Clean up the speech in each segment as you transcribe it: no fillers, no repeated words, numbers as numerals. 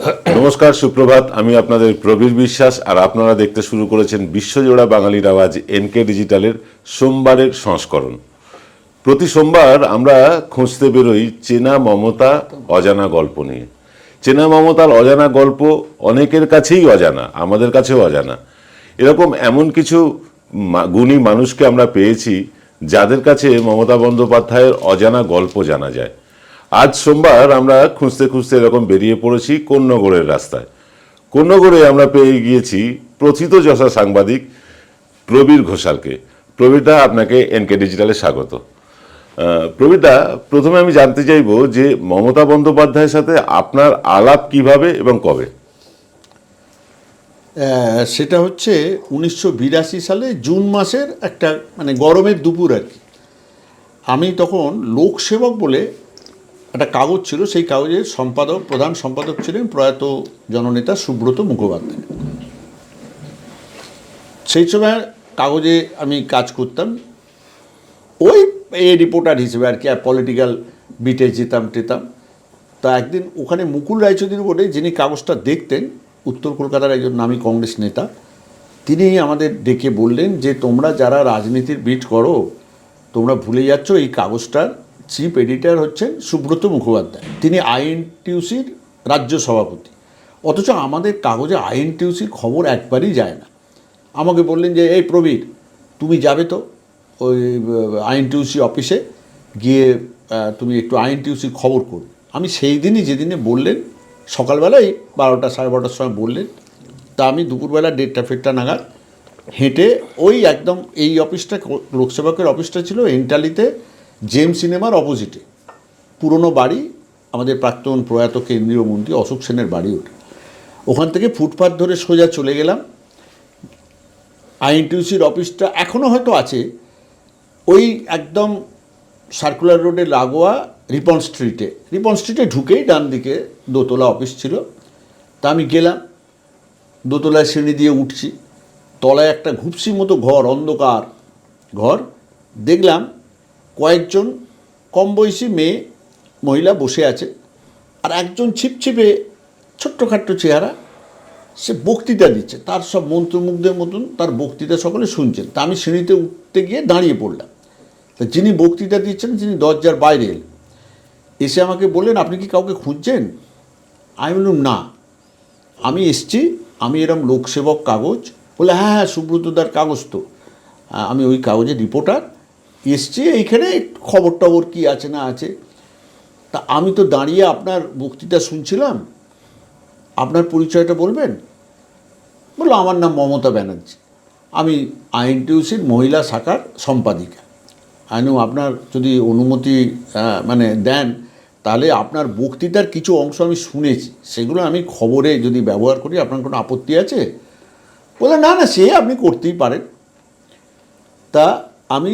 নমস্কার, সুপ্রভাত। আমি আপনাদের প্রবীর বিশ্বাস, আর আপনারা দেখতে শুরু করেছেন বিশ্বজোড়া বাঙালির আওয়াজ এনকে ডিজিটালের সোমবারের সংস্করণ। প্রতি সোমবার আমরা খুঁজতে বেরোই চেনা মমতা অজানা গল্প নিয়ে। চেনা মমতার অজানা গল্প অনেকের কাছেই অজানা, আমাদের কাছেও অজানা। এরকম এমন কিছু গুণী মানুষকে আমরা পেয়েছি যাদের কাছে মমতা বন্দ্যোপাধ্যায়ের অজানা গল্প জানা যায়। আজ সোমবার আমরা খুঁজতে খুঁজতে এরকম বেরিয়ে পড়েছি কোন্নগরের রাস্তায়। কোন্নগরে আমরা পেয়ে গিয়েছি প্রথিতযশা সাংবাদিক প্রবীর ঘোষালকে। প্রবীরদা, আপনাকে এনকে ডিজিটালে স্বাগত। প্রবীরদা, প্রথমে আমি জানতে চাইব যে মমতা বন্দ্যোপাধ্যায়ের সাথে আপনার আলাপ কিভাবে এবং কবে? সেটা হচ্ছে 1982 সালে জুন মাসের একটা গরমের দুপুর আর কি। আমি তখন লোকসেবক বলে একটা কাগজ ছিল, সেই কাগজের প্রধান সম্পাদক ছিলেন প্রয়াত জননেতা সুব্রত মুখোপাধ্যায়। সেই সময় কাগজে আমি কাজ করতাম ওই রিপোর্টার হিসেবে আর কি, আর পলিটিক্যাল বিটে যেতাম টেতাম। তা একদিন ওখানে মুকুল রায়চৌধুরী বলে যিনি কাগজটা দেখতেন, উত্তর কলকাতার একজন নামী কংগ্রেস নেতা, তিনি আমাদের ডেকে বললেন যে তোমরা যারা রাজনীতির বিট করো তোমরা ভুলে যাচ্ছ এই কাগজটার চিফ এডিটর হচ্ছেন সুব্রত মুখোপাধ্যায়, তিনি আইএনটিইউসির রাজ্য সভাপতি। অথচ আমাদের কাগজে আইএনটিইউসির খবর একবারই যায় না। আমাকে বললেন যে এই প্রবীর, তুমি যাবে তো ওই আইএনটিইউসি অফিসে গিয়ে তুমি একটু আইএনটিইউসির খবর করো। আমি সেই দিনই, যেদিনে বললেন সকালবেলায় 12টা সাড়ে 12টার সময় বললেন, তা আমি দুপুরবেলা 1:30 নাগাদ হেঁটে ওই একদম এই অফিসটা, লোকসেবকের অফিসটা ছিল এন্টালিতে, জেম সিনেমার অপোজিটে, পুরনো বাড়ি, আমাদের প্রাক্তন প্রয়াত কেন্দ্রীয় মন্ত্রী অশোক সেনের বাড়ি ওটা। ওখান থেকে ফুটপাথ ধরে সোজা চলে গেলাম। আইএনটিইউসির অফিসটা এখনও হয়তো আছে, ওই একদম সার্কুলার রোডে লাগোয়া রিপন স্ট্রিটে ঢুকেই ডান দিকে দোতলা অফিস ছিল। তা আমি গেলাম, দোতলায় সিঁড়ি দিয়ে উঠছি, তলায় একটা ঘুপসি মতো ঘর, অন্ধকার ঘর। দেখলাম কয়েকজন কম বয়সী মহিলা বসে আছে, আর একজন ছিপছিপে ছোট্টখাট্ট চেহারা, সে বক্তৃতা দিচ্ছে, তার সব মন্ত্রমুগ্ধের মতন তার বক্তৃতা সকলে শুনছেন। তা আমি সিঁড়িতে উঠতে গিয়ে দাঁড়িয়ে পড়লাম। তা যিনি বক্তৃতা দিচ্ছেন তিনি দরজার বাইরে এলেন, এসে আমাকে বললেন আপনি কি কাউকে খুঁজছেন? আমি বললাম না, আমি এসছি, আমি এরম লোকসেবক কাগজ। বলে হ্যাঁ হ্যাঁ, সুব্রতদার কাগজ তো, আমি ওই কাগজের রিপোর্টার, এসছি এইখানে খবর টবর কী আছে না আছে। তা আমি তো দাঁড়িয়ে আপনার বক্তৃতা শুনছিলাম, আপনার পরিচয়টা বলবেন? বললো আমার নাম মমতা ব্যানার্জি, আমি আইএনটিইউসির মহিলা শাখার সম্পাদিকা। আপনার যদি অনুমতি দেন, তাহলে আপনার বক্তৃতার কিছু অংশ আমি শুনেছি, সেগুলো আমি খবরে যদি ব্যবহার করি আপনার কোনো আপত্তি আছে? বলে না না, সে আপনি করতেই পারেন। তা আমি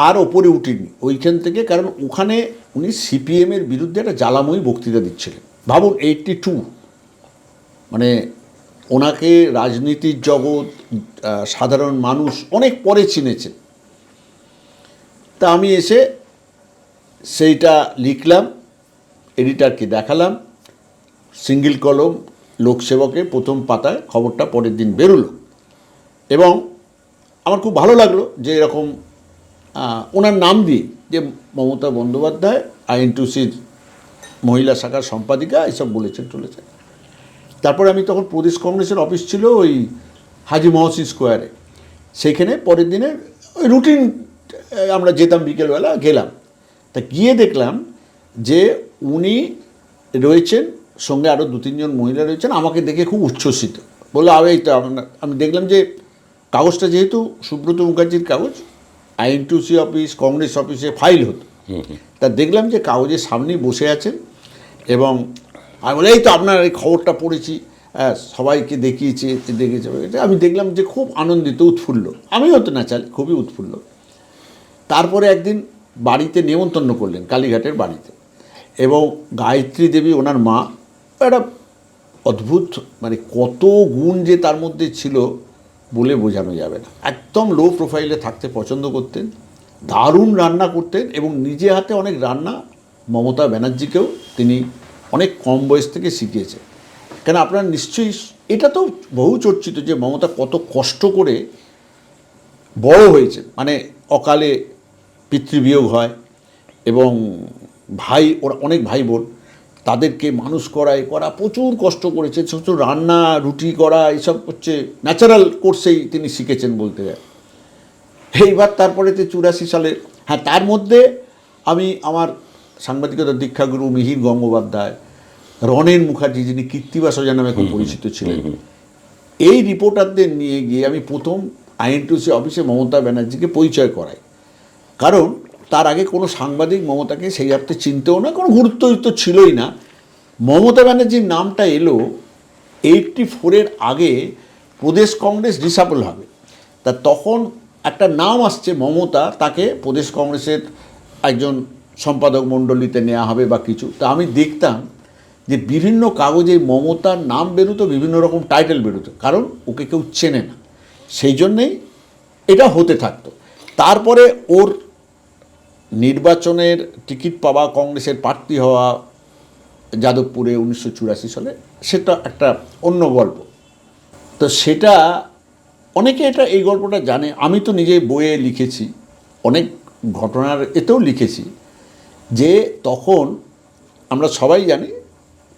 আর ওপরে উঠিনি ওইখান থেকে, কারণ ওখানে উনি সিপিএমের বিরুদ্ধে একটা জ্বালাময়ী বক্তৃতা দিচ্ছিলেন। ভাবুন 82, ওনাকে রাজনীতির জগৎ, সাধারণ মানুষ অনেক পরে চিনেছে। তা আমি এসে সেইটা লিখলাম, এডিটারকে দেখালাম, সিঙ্গেল কলম লোকসেবকে প্রথম পাতায় খবরটা পরের দিন বেরোলো। এবং আমার খুব ভালো লাগলো যে এরকম ওনার নাম দিয়ে, যে মমতা বন্দ্যোপাধ্যায় আইএনটিইউসির মহিলা শাখার সম্পাদিকা, এসব বলেছেন চলেছেন। তারপরে আমি তখন প্রদেশ কংগ্রেসের অফিস ছিল ওই হাজি মহসিন স্কোয়ারে, সেইখানে পরের দিনের ওই রুটিন আমরা যেতাম, বিকেলবেলা গেলাম। তা গিয়ে দেখলাম যে উনি রয়েছেন, সঙ্গে আরও 2-3 জন মহিলা রয়েছেন। আমাকে দেখে খুব উচ্ছ্বসিত, বললো এই তো। আমি দেখলাম যে কাগজটা যেহেতু সুব্রত মুখার্জির কাগজ, আইএনটিইউসি অফিস, কংগ্রেস অফিসে ফাইল হতো, তা দেখলাম যে কাগজের সামনেই বসে আছেন। এবং আমি বলে এই তো আপনার এই খবরটা পড়েছি, সবাইকে দেখিয়েছে। আমি দেখলাম যে খুব আনন্দিত, উৎফুল্ল। আমিও তো ন্যাচারালি খুবই উৎফুল্ল। তারপরে একদিন বাড়িতে নেমন্তন্ন করলেন, কালীঘাটের বাড়িতে, এবং গায়ত্রী দেবী ওনার মা, একটা অদ্ভুত কত গুণ যে তার মধ্যে ছিল বলে বোঝানো যাবে না। একদম লো প্রোফাইলে থাকতে পছন্দ করতেন, দারুণ রান্না করতেন, এবং নিজে হাতে অনেক রান্না মমতা ব্যানার্জিকেও তিনি অনেক কম বয়স থেকে শিখিয়েছেন। কেন আপনার নিশ্চয়ই এটা তো বহু চর্চিত যে মমতা কত কষ্ট করে বড় হয়েছে, মানে অকালে পিতৃবিয়োগ হয় এবং ভাই, ওরা অনেক ভাই বোন, তাদেরকে মানুষ করা প্রচুর কষ্ট করেছে, ছোটো রান্না রুটি করা এইসব হচ্ছে ন্যাচারাল কোর্সেই তিনি শিখেছেন বলতে যায়। এইবার তারপরে 84 সালে, হ্যাঁ তার মধ্যে আমি আমার সাংবাদিকতার দীক্ষাগুরু মিহির গঙ্গোপাধ্যায়, রনেন মুখার্জি যিনি কীর্তিবাস ওঝা নামে খুব পরিচিত ছিলেন, এই রিপোর্টারদের নিয়ে গিয়ে আমি প্রথম আইএনটিউসি অফিসে মমতা ব্যানার্জিকে পরিচয় করাই। কারণ তার আগে কোনো সাংবাদিক মমতাকে সেই অর্থে চিনতেও না, কোনো গুরুত্ব ছিলই না। মমতা ব্যানার্জির নামটা এলো 84-এর আগে প্রদেশ কংগ্রেস ডিসাবল হবে, তা তখন একটা নাম আসছে মমতা, তাকে প্রদেশ কংগ্রেসের একজন সম্পাদক মণ্ডলীতে নেওয়া হবে বা কিছু। তা আমি দেখতাম যে বিভিন্ন কাগজে মমতার নাম বেরোতো, বিভিন্ন রকম টাইটেল বেরোতো, কারণ ওকে কেউ চেনে না, সেই জন্যেই এটা হতে থাকতো। তারপরে ওর নির্বাচনের টিকিট পাওয়া, কংগ্রেসের প্রার্থী হওয়া যাদবপুরে 1984 সালে, সেটা একটা অন্য গল্প। তো সেটা অনেকে এটা এই গল্পটা জানে, আমি তো নিজে বইয়ে লিখেছি, অনেক ঘটনার এতেও লিখেছি যে তখন আমরা সবাই জানি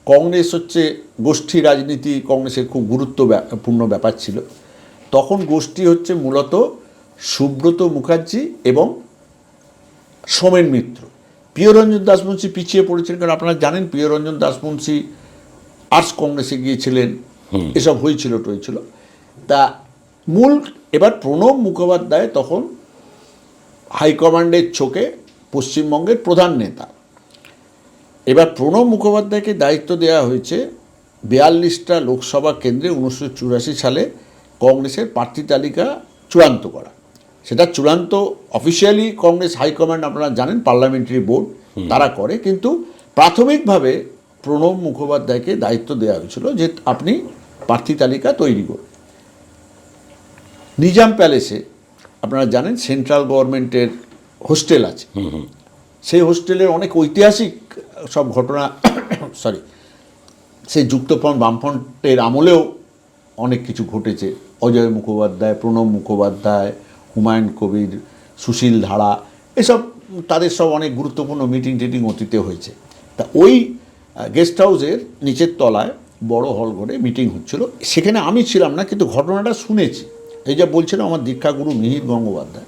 কংগ্রেস হচ্ছে গোষ্ঠী রাজনীতি, কংগ্রেসের খুব গুরুত্বপূর্ণ ব্যাপার ছিল। তখন গোষ্ঠী হচ্ছে মূলত সুব্রত মুখার্জি এবং সোমেন মিত্র। প্রিয়রঞ্জন দাসমুন্সী পিছিয়ে পড়েছিলেন, কারণ আপনারা জানেন প্রিয়রঞ্জন দাসমুন্সী আর্টস কংগ্রেসে গিয়েছিলেন, এসব হয়েছিল টয়েছিল। তা মূল এবার প্রণব মুখোপাধ্যায় তখন হাইকমান্ডের চোখে পশ্চিমবঙ্গের প্রধান নেতা। এবার প্রণব মুখোপাধ্যায়কে দায়িত্ব দেওয়া হয়েছে 42টা লোকসভা কেন্দ্রে 1984 সালে কংগ্রেসের প্রার্থী তালিকা চূড়ান্ত করা। সেটা চূড়ান্ত অফিসিয়ালি কংগ্রেস হাইকমান্ড, আপনারা জানেন পার্লামেন্টারি বোর্ড তারা করে, কিন্তু প্রাথমিকভাবে প্রণব মুখোপাধ্যায়কে দায়িত্ব দেওয়া হয়েছিল যে আপনি প্রার্থী তালিকা তৈরি করুন। নিজাম প্যালেসে আপনারা জানেন সেন্ট্রাল গভর্নমেন্টের হোস্টেল আছে, সেই হোস্টেলের অনেক ঐতিহাসিক সব ঘটনা সেই যুক্তফ্রন্ট বামফ্রন্টের আমলেও অনেক কিছু ঘটেছে। অজয় মুখোপাধ্যায়, প্রণব মুখোপাধ্যায়, হুমায়ুন কবির, সুশীল ধারা, এসব তাদের সব অনেক গুরুত্বপূর্ণ মিটিং টিটিং অতীতে হয়েছে। তা ওই গেস্ট হাউসের নিচের তলায় বড় হল ঘরে মিটিং হচ্ছিল, সেখানে আমি ছিলাম না, কিন্তু ঘটনাটা শুনেছি। এই যা বলছিলাম আমার দীক্ষাগুরু মিহির গঙ্গোপাধ্যায়,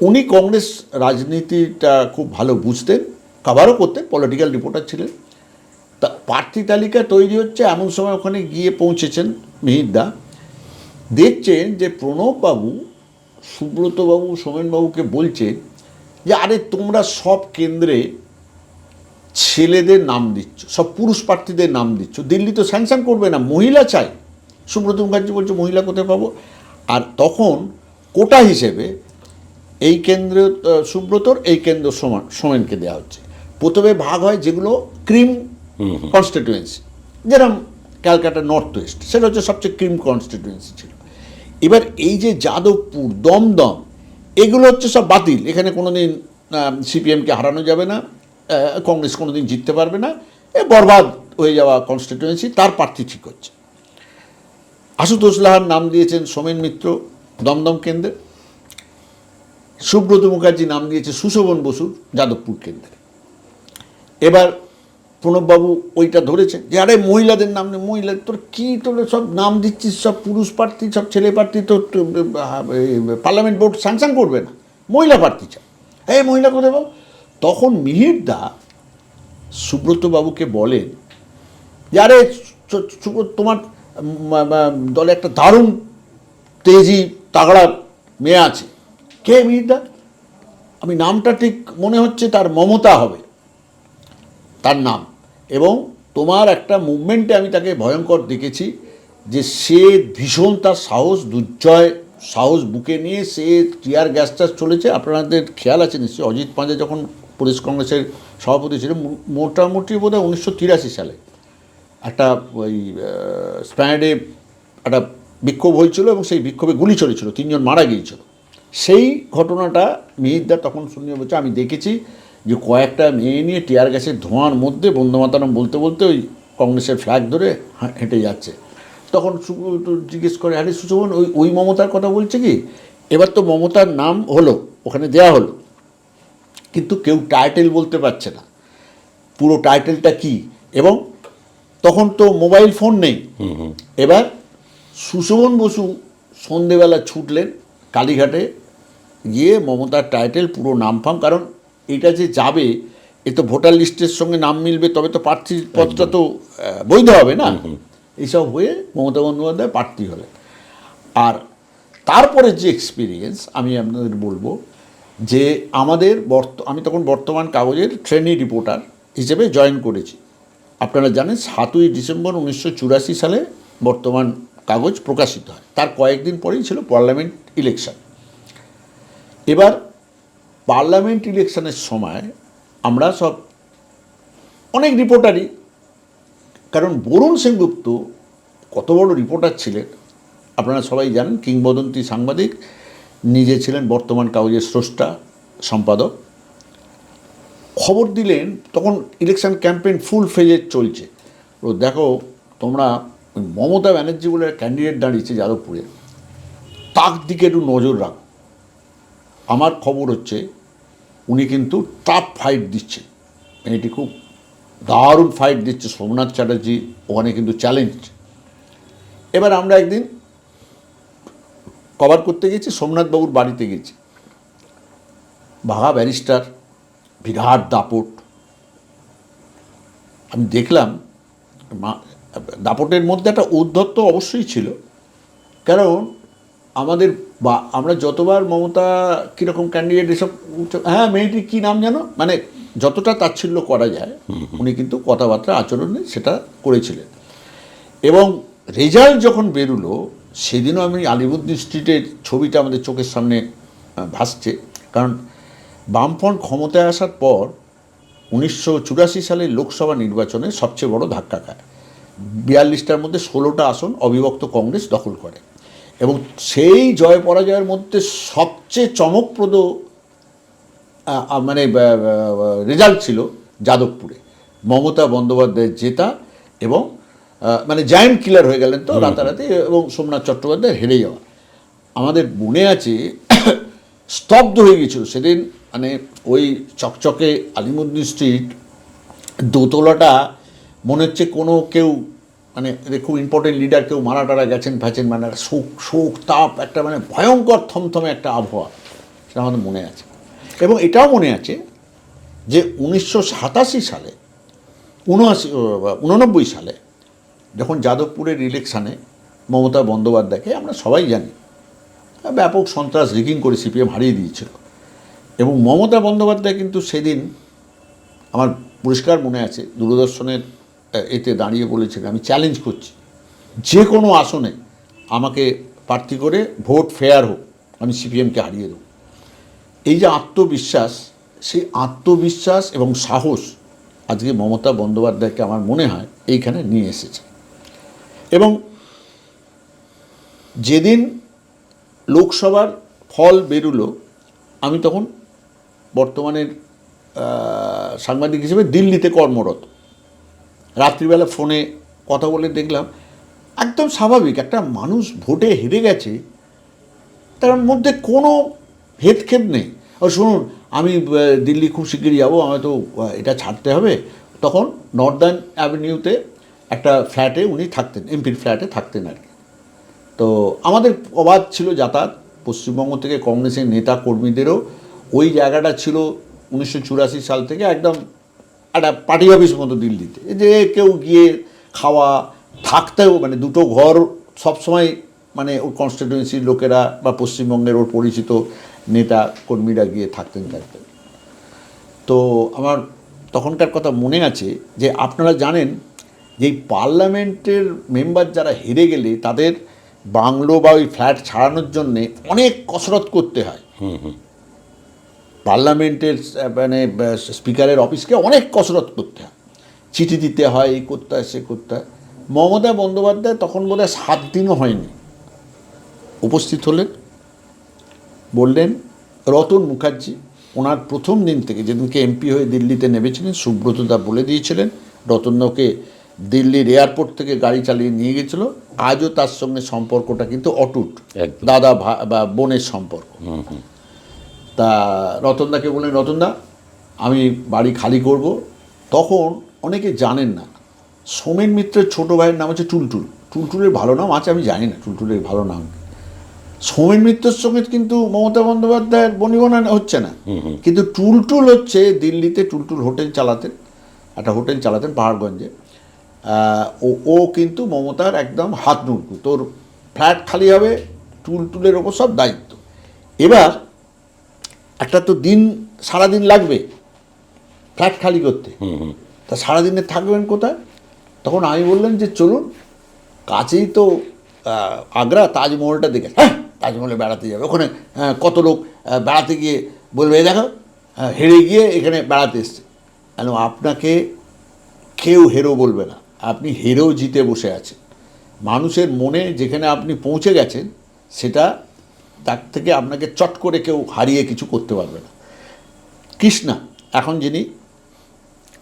উনি কংগ্রেস রাজনীতিটা খুব ভালো বুঝতেন, কাভারও করতেন, পলিটিক্যাল রিপোর্টার ছিলেন। তা প্রার্থী তালিকা তৈরি হচ্ছে, এমন সময় ওখানে গিয়ে পৌঁছেছেন মিহিরদা, দেখছেন যে প্রণববাবু, সুব্রতবাবু, সোমেনবাবুকে বলছেন যে আরে তোমরা সব কেন্দ্রে ছেলেদের নাম দিচ্ছ, সব পুরুষ প্রার্থীদের নাম দিচ্ছ, দিল্লি তো স্যাংশন করবে না, মহিলা চাই। সুব্রত মুখার্জি বলছে মহিলা কোথায় পাবো? আর তখন কোটা হিসেবে এই কেন্দ্র সুব্রতর, এই কেন্দ্র সোমেনকে দেওয়া হচ্ছে। প্রথমে ভাগ হয় যেগুলো ক্রিম কনস্টিটিউয়েন্সি, যেরকম ক্যালকাটা নর্থ ওয়েস্ট, সেটা হচ্ছে সবচেয়ে ক্রিম কনস্টিটিউয়েন্সি ছিল। এবার এই যে যাদবপুর, দমদম, এগুলো হচ্ছে সব বাতিল, এখানে কোনো দিন সিপিএমকে হারানো যাবে না, কংগ্রেস কোনো দিন জিততে পারবে না, বরবাদ হয়ে যাওয়া কনস্টিটিউয়েন্সি, তার প্রার্থী ঠিক হচ্ছে। আশুতোষ লাহার নাম দিয়েছেন সোমেন মিত্র দমদম কেন্দ্রে, সুব্রত মুখার্জি নাম দিয়েছে সুশোভন বসুর যাদবপুর কেন্দ্রে। এবার প্রণববাবু ওইটা ধরেছেন যে আরে মহিলাদের নাম নেই, মহিলা তোর কী, তোর সব নাম দিচ্ছিস সব পুরুষ প্রার্থী, সব ছেলে প্রার্থী, তো পার্লামেন্ট বোর্ড স্যাংশন করবে না, মহিলা প্রার্থী চাই, এই মহিলা কোথায় পাবো? তখন মিহিরদা সুব্রতবাবুকে বলেন যে আরে সুব্রত, তোমার দলে একটা দারুণ তেজি তাগড়া মেয়ে আছে। কে মিহিরদা? আমি নামটা ঠিক মনে হচ্ছে তার মমতা হবে তার নাম, এবং তোমার একটা মুভমেন্টে আমি তাকে ভয়ঙ্কর দেখেছি যে সে ভীষণ, তার সাহস, দুর্জয় সাহস বুকে নিয়ে সে টিয়ার গ্যাসটা চলেছে। আপনাদের খেয়াল আছে নিশ্চয়ই, অজিত পাঁজা যখন প্রদেশ কংগ্রেসের সভাপতি ছিলেন, মোটামুটি বোধ হয় 1983 সালে একটা ওই স্প্যানেডে একটা বিক্ষোভ হয়েছিল এবং সেই বিক্ষোভে গুলি চলেছিল, 3 জন মারা গিয়েছিল। সেই ঘটনাটা মিহিরদা তখন শুনিয়ে বলছে আমি দেখেছি যে কয়েকটা মেয়ে নিয়ে টিয়ার গ্যাসের ধোঁয়ার মধ্যে বন্দে মাতরম বলতে বলতে ওই কংগ্রেসের ফ্ল্যাগ ধরে হেঁটে যাচ্ছে। তখন জিজ্ঞেস করে, আরে সুশোভন, ওই মমতার কথা বলছে কি? এবার তো মমতার নাম হলো, ওখানে দেয়া হলো, কিন্তু কেউ টাইটেল বলতে পারছে না, পুরো টাইটেলটা কি। এবং তখন তো মোবাইল ফোন নেই। এবার সুশোভন বসু সন্ধেবেলা ছুটলেন কালীঘাটে, গিয়ে মমতার টাইটেল পুরো নাম ফাম, কারণ এটা যে যাবে এ তো ভোটার লিস্টের সঙ্গে নাম মিলবে, তবে তো প্রার্থী পদটা তো বৈধ হবে না। এইসব হয়ে মমতা বন্দ্যোপাধ্যায় প্রার্থী হলেন। আর তারপরে যে এক্সপিরিয়েন্স আমি আপনাদের বলবো, যে আমাদের আমি তখন বর্তমান কাগজের ট্রেনি রিপোর্টার হিসেবে জয়েন করেছি। আপনারা জানেন 7ই ডিসেম্বর 1984 সালে বর্তমান কাগজ প্রকাশিত হয়। তার কয়েকদিন পরেই ছিল পার্লামেন্ট ইলেকশন। এবার পার্লামেন্ট ইলেকশনের সময় আমরা সব অনেক রিপোর্টারই, কারণ বরুণ সেনগুপ্ত কত বড় রিপোর্টার ছিলেন আপনারা সবাই জানেন, কিংবদন্তি সাংবাদিক, নিজে ছিলেন বর্তমান কাগজের স্রষ্টা সম্পাদক। খবর দিলেন, তখন ইলেকশন ক্যাম্পেইন ফুল ফেজে চলছে। ও দেখো তোমরা, মমতা ব্যানার্জি বলে ক্যান্ডিডেট দাঁড়িয়েছে যাদবপুরে, তার দিকে একটু নজর রাখো। আমার খবর হচ্ছে উনি কিন্তু টাফ ফাইট দিচ্ছেন, মেয়েটি খুব দারুণ ফাইট দিচ্ছে, সোমনাথ চ্যাটার্জি ওখানে কিন্তু চ্যালেঞ্জ। এবার আমরা একদিন কভার করতে গেছি, সোমনাথবাবুর বাড়িতে গেছি, বাঘা ব্যারিস্টার, বিরাট দাপট। আমি দেখলাম দাপটের মধ্যে একটা ঔদ্ধত্য অবশ্যই ছিল, কারণ আমরা যতবার মমতা কীরকম ক্যান্ডিডেট এসব, হ্যাঁ মেয়েটি কী নাম জানো, মানে যতটা তাচ্ছিল্য করা যায় উনি কিন্তু কথাবার্তা আচরণে সেটা করেছিলেন। এবং রেজাল্ট যখন বেরোলো সেদিনও আমি আলিবুদ্দিন স্ট্রিটের ছবিটা আমাদের চোখের সামনে ভাসছে, কারণ বামফ্রন্ট ক্ষমতায় আসার পর 1984 সালের লোকসভা নির্বাচনে সবচেয়ে বড় ধাক্কা খায়। 42টার মধ্যে 16টা আসন অবিভক্ত কংগ্রেস দখল করে, এবং সেই জয় পরাজয়ের মধ্যে সবচেয়ে চমকপ্রদ মানে রেজাল্ট ছিল যাদবপুরে মমতা বন্দ্যোপাধ্যায়ের জেতা, এবং মানে জায়ান্ট কিলার হয়ে গেলেন তো রাতারাতি, এবং সোমনাথ চট্টোপাধ্যায় হেরে যাওয়া। আমাদের মনে আছে স্তব্ধ হয়ে গেছিল সেদিন, মানে ওই চকচকে আলিমুদ্দিন স্ট্রিট দোতলাটা মনে হচ্ছে কোনো কেউ, মানে খুব ইম্পর্টেন্ট লিডার কেউ মারা টারা গেছেন ফ্যাচেন, মানে শোক তাপ, একটা মানে ভয়ঙ্কর থমথমে একটা আবহাওয়া, সেটা আমাদের মনে আছে। এবং এটাও মনে আছে যে 1987 সালে 89 সালে যখন যাদবপুরের ইলেকশানে মমতা বন্দ্যোপাধ্যায়কে আমরা সবাই জানি ব্যাপক সন্ত্রাস রিগিং করে সিপিএম হারিয়ে দিয়েছিল, এবং মমতা বন্দ্যোপাধ্যায় কিন্তু সেদিন আমার পরিষ্কার মনে আছে দূরদর্শনের এতে দাঁড়িয়ে বলেছিলেন, আমি চ্যালেঞ্জ করছি যে কোনো আসনে আমাকে প্রার্থী করে ভোট ফেয়ার হোক, আমি সিপিএমকে হারিয়ে দেব। এই যে আত্মবিশ্বাস, সেই আত্মবিশ্বাস এবং সাহস আজকে মমতা বন্দ্যোপাধ্যায়কে আমার মনে হয় এইখানে নিয়ে এসেছে। এবং যেদিন লোকসভার ফল বেরুলো, আমি তখন বর্তমানের সাংবাদিক হিসেবে দিল্লিতে কর্মরত। রাত্রিবেলা ফোনে কথা বলে দেখলাম একদম স্বাভাবিক, একটা মানুষ ভোটে হেরে গেছে, তার মধ্যে কোনো হেদখেদ নেই। আর শুনুন, আমি দিল্লি খুব শিগগিরই যাবো, আমায় তো এটা ছাড়তে হবে। তখন নর্দার্ন অ্যাভিনিউতে একটা ফ্ল্যাটে উনি থাকতেন, এমপির ফ্ল্যাটে থাকতেন আর কি। তো আমাদের অবাধ ছিল যাতায়াত, পশ্চিমবঙ্গ থেকে কংগ্রেসের নেতা কর্মীদেরও ওই জায়গাটা ছিল 1984 সাল থেকে একদম একটা পার্টি অফিস মতো দিল্লিতে, যে কেউ গিয়ে খাওয়া থাকতেও, মানে দুটো ঘর সবসময়, মানে ওর কনস্টিটিউয়েন্সির লোকেরা বা পশ্চিমবঙ্গের ওর পরিচিত নেতা কর্মীরা গিয়ে থাকতেন। তো আমার তখনকার কথা মনে আছে যে আপনারা জানেন যে এই পার্লামেন্টের মেম্বার যারা হেরে গেলে তাদের বাংলো বা ওই ফ্ল্যাট ছাড়ানোর জন্যে অনেক কসরত করতে হয়। পার্লামেন্টের মানে স্পিকারের অফিসকে অনেক কসরত করতে হয়, চিঠি দিতে হয়, এই করতে হয়, সে করতে হয়। মমতা বন্দ্যোপাধ্যায় তখন বোধহয় 7 দিনও হয়নি উপস্থিত হলেন, বললেন রতন মুখার্জি ওনার প্রথম দিন থেকে, যেদিনকে এমপি হয়ে দিল্লিতে নেমেছিলেন, সুব্রতদা বলে দিয়েছিলেন রতনদাকে দিল্লির এয়ারপোর্ট থেকে গাড়ি চালিয়ে নিয়ে গেছিলো, আজও তার সঙ্গে সম্পর্কটা কিন্তু অটুট, একদম। দাদা বা বোনের সম্পর্ক। তা রতনদাকে বললেন, রতনদা আমি বাড়ি খালি করব। তখন অনেকে জানেন না, সোমেন মিত্রের ছোটো ভাইয়ের নাম হচ্ছে টুলটুল। টুলটুলের ভালো নাম আছে আমি জানি না, টুলটুলের ভালো নাম। সোমেন মিত্রের সঙ্গে কিন্তু মমতা বন্দ্যোপাধ্যায়ের বনিবনা হচ্ছে না, কিন্তু টুলটুল হচ্ছে দিল্লিতে টুলটুল হোটেল চালাতেন, একটা হোটেল চালাতেন পাহাড়গঞ্জে। ও কিন্তু মমতার একদম হাত নুড়কু, তোর ফ্ল্যাট খালি হবে, টুলটুলের ওপর সব দায়িত্ব। এবার একটা তো দিন সারাদিন লাগবে ফ্ল্যাট খালি করতে, তা সারাদিনে থাকবেন কোথায়? তখন আমি বললেন যে চলুন, কাছেই তো আগ্রা, তাজমহলটা দেখে। হ্যাঁ, তাজমহলে বেড়াতে যাবে, ওখানে কত লোক বেড়াতে গিয়ে বলবে এই দেখো হেরে গিয়ে এখানে বেড়াতে এসছে। কেন আপনাকে কেউ হেরো বলবে না, আপনি হেরেও জিতে বসে আছেন। মানুষের মনে যেখানে আপনি পৌঁছে গেছেন, সেটা তার থেকে আপনাকে চট করে কেউ হারিয়ে কিছু করতে পারবে না। কৃষ্ণা এখন যিনি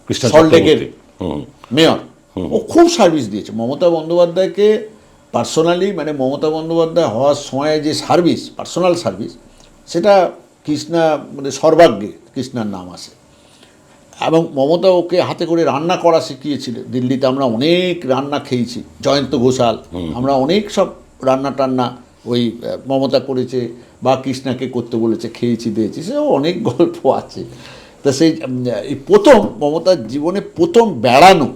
কৃষ্ণা সল্টলেকের চক্রবর্তী। মেয়র, ও খুব সার্ভিস দিয়েছে মমতা বন্দ্যোপাধ্যায়কে পার্সোনালি, মানে মমতা বন্দ্যোপাধ্যায় হওয়ার সময় যে সার্ভিস, পার্সোনাল সার্ভিস, সেটা কৃষ্ণা মানে সর্বাগ্রে কৃষ্ণার নাম আসে। এবং মমতা ওকে হাতে করে রান্না করা শিখিয়েছিল। দিল্লিতে আমরা অনেক রান্না খেয়েছি, জয়ন্ত ঘোষাল, আমরা অনেক সব রান্না টান্না ওই মমতা করেছে বা কৃষ্ণাকে করতে বলেছে, খেয়েছি দিয়েছি, সেও অনেক গল্প আছে। তা সেই এই প্রথম মমতার জীবনে প্রথম বেড়ানো,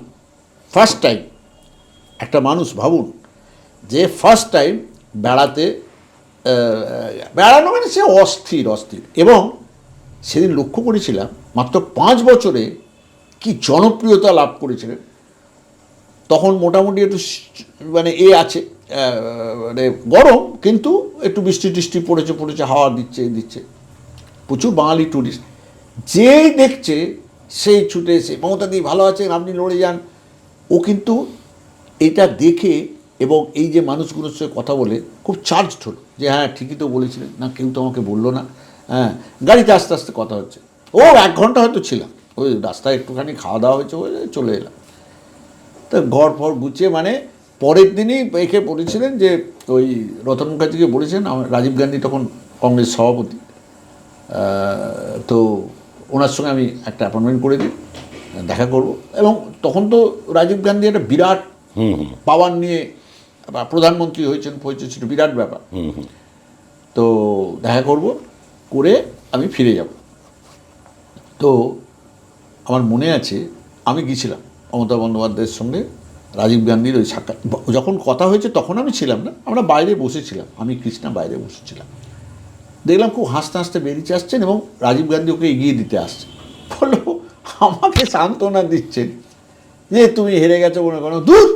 ফার্স্ট টাইম একটা মানুষ, ভাবুন যে ফার্স্ট টাইম বেড়াতে বেড়ানো, মানে সে অস্থির অস্থির। এবং সেদিন লক্ষ্য করেছিলাম মাত্র 5 বছরে কি জনপ্রিয়তা লাভ করেছিলেন। তখন মোটামুটি একটু মানে আছে, মানে গরম, কিন্তু একটু বৃষ্টি টিষ্টি পড়েছে, হাওয়া দিচ্ছে, প্রচুর বাঙালি ট্যুরিস্ট যেই দেখছে সেই ছুটে এসে মমতা দি ভালো আছেন, আপনি লড়ে যান। ও কিন্তু এটা দেখে এবং এই যে মানুষগুলোর সঙ্গে কথা বলে খুব চার্জড হলো যে হ্যাঁ ঠিকই তো বলেছিলেন, না কেউ তো আমাকে বললো না। হ্যাঁ, গাড়িতে আস্তে আস্তে কথা হচ্ছে, ও 1 ঘন্টা হয়তো ছিলাম, ওই রাস্তায় একটুখানি খাওয়া দাওয়া হয়েছে, ওই চলে এলাম। তো ঘর ফর গুছিয়ে, মানে পরের দিনই একে বলেছিলেন যে ওই রতন মুখার্জিকে বলেছেন, আমার রাজীব গান্ধী তখন কংগ্রেস সভাপতি, তো ওনার সঙ্গে আমি একটা অ্যাপয়েন্টমেন্ট করে দিই, দেখা করব। এবং তখন তো রাজীব গান্ধী একটা বিরাট পাওয়ার নিয়ে প্রধানমন্ত্রী হয়েছেন, ছিল বিরাট ব্যাপার। তো দেখা করব, করে আমি ফিরে যাব। তো আমার মনে আছে আমি গিয়েছিলাম মমতা বন্দ্যোপাধ্যায়ের সঙ্গে রাজীব গান্ধীর ওই সাক্ষাৎ, যখন কথা হয়েছে তখন আমি ছিলাম না, আমরা বাইরে বসেছিলাম, আমি কৃষ্ণা বাইরে বসেছিলাম। দেখলাম খুব হাসতে হাসতে বেরিয়ে আসছেন এবং রাজীব গান্ধী ওকে এগিয়ে দিতে আসছেন। বললো, আমাকে সান্ত্বনা দিচ্ছেন যে তুমি হেরে গেছো মনে করো, দূর,